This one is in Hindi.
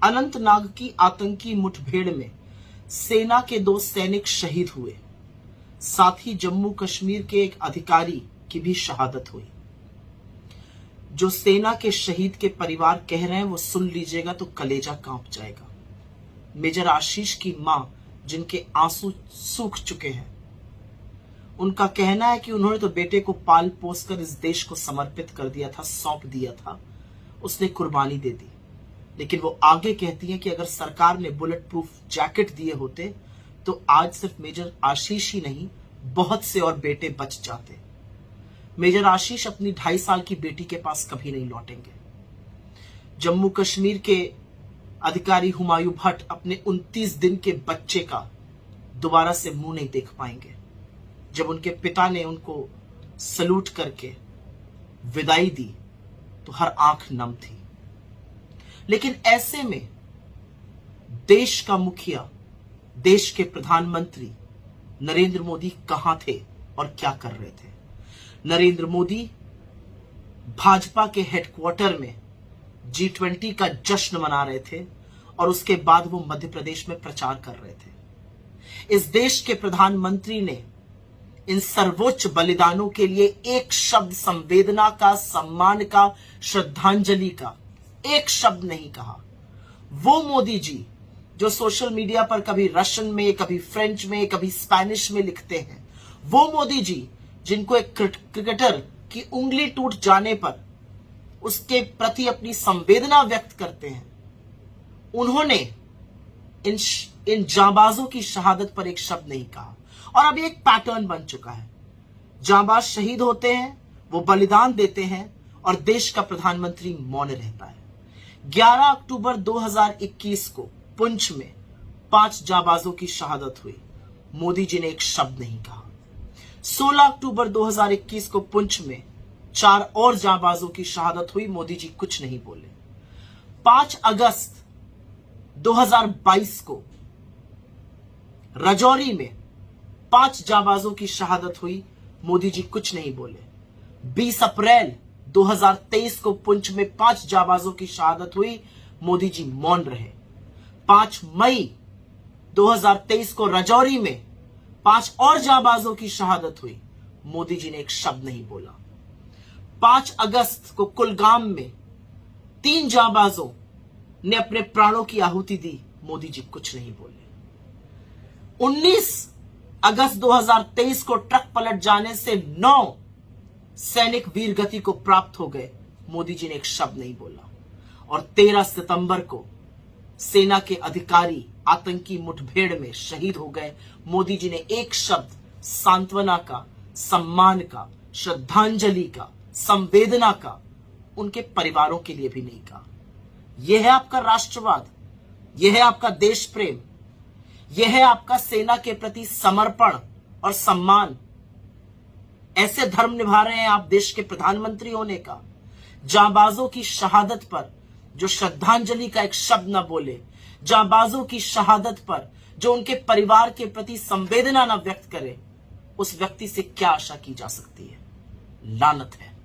अनंतनाग की आतंकी मुठभेड़ में सेना के 2 सैनिक शहीद हुए। साथ ही जम्मू कश्मीर के एक अधिकारी की भी शहादत हुई। जो सेना के शहीद के परिवार कह रहे हैं वो सुन लीजिएगा तो कलेजा कांप जाएगा। मेजर आशीष की मां, जिनके आंसू सूख चुके हैं, उनका कहना है कि उन्होंने तो बेटे को पाल पोस कर इस देश को समर्पित कर दिया था, सौंप दिया था, उसने कुर्बानी दे दी। लेकिन वो आगे कहती हैं कि अगर सरकार ने बुलेट प्रूफ जैकेट दिए होते तो आज सिर्फ मेजर आशीष ही नहीं, बहुत से और बेटे बच जाते। मेजर आशीष अपनी 2.5 साल की बेटी के पास कभी नहीं लौटेंगे। जम्मू कश्मीर के अधिकारी हुमायूं भट्ट अपने 29 दिन के बच्चे का दोबारा से मुंह नहीं देख पाएंगे। जब उनके पिता ने उनको सलूट करके विदाई दी तो हर आंख नम थी। लेकिन ऐसे में देश का मुखिया, देश के प्रधानमंत्री नरेंद्र मोदी कहां थे और क्या कर रहे थे? नरेंद्र मोदी भाजपा के हेडक्वार्टर में G20 का जश्न मना रहे थे और उसके बाद वो मध्य प्रदेश में प्रचार कर रहे थे। इस देश के प्रधानमंत्री ने इन सर्वोच्च बलिदानों के लिए एक शब्द संवेदना का, सम्मान का, श्रद्धांजलि का एक शब्द नहीं कहा। वो मोदी जी जो सोशल मीडिया पर कभी रशियन में, कभी फ्रेंच में, कभी स्पेनिश में लिखते हैं, वो मोदी जी जिनको एक क्रिकेटर की उंगली टूट जाने पर उसके प्रति अपनी संवेदना व्यक्त करते हैं, उन्होंने इन जांबाजों की शहादत पर एक शब्द नहीं कहा। और अब एक पैटर्न बन चुका है। जांबाज शहीद होते हैं, वो बलिदान देते हैं और देश का प्रधानमंत्री मौन रहता है। 11 अक्टूबर 2021 को पुंछ में 5 जांबाजों की शहादत हुई, मोदी जी ने एक शब्द नहीं कहा। 16 अक्टूबर 2021 को पुंछ में 4 और जांबाजों की शहादत हुई, मोदी जी कुछ नहीं बोले। 5 अगस्त 2022 को राजौरी में 5 जांबाजों की शहादत हुई, मोदी जी कुछ नहीं बोले। 20 अप्रैल 2023 को पुंछ में 5 जांबाजों की शहादत हुई, मोदी जी मौन रहे। 5 मई 2023 को राजौरी में 5 और जांबाजों की शहादत हुई, मोदी जी ने एक शब्द नहीं बोला। 5 अगस्त को कुलगाम में 3 जांबाजों ने अपने प्राणों की आहुति दी, मोदी जी कुछ नहीं बोले। 19 अगस्त 2023 को ट्रक पलट जाने से 9 सैनिक वीर गति को प्राप्त हो गए, मोदी जी ने एक शब्द नहीं बोला। और 13 सितंबर को सेना के अधिकारी आतंकी मुठभेड़ में शहीद हो गए, मोदी जी ने एक शब्द सांत्वना का, सम्मान का, श्रद्धांजलि का, संवेदना का उनके परिवारों के लिए भी नहीं कहा। यह है आपका राष्ट्रवाद, यह है आपका देश प्रेम, यह है आपका सेना के प्रति समर्पण और सम्मान। ऐसे धर्म निभा रहे हैं आप देश के प्रधानमंत्री होने का? जांबाजों की शहादत पर जो श्रद्धांजलि का एक शब्द न बोले, जांबाजों की शहादत पर जो उनके परिवार के प्रति संवेदना न व्यक्त करे, उस व्यक्ति से क्या आशा की जा सकती है? लानत है।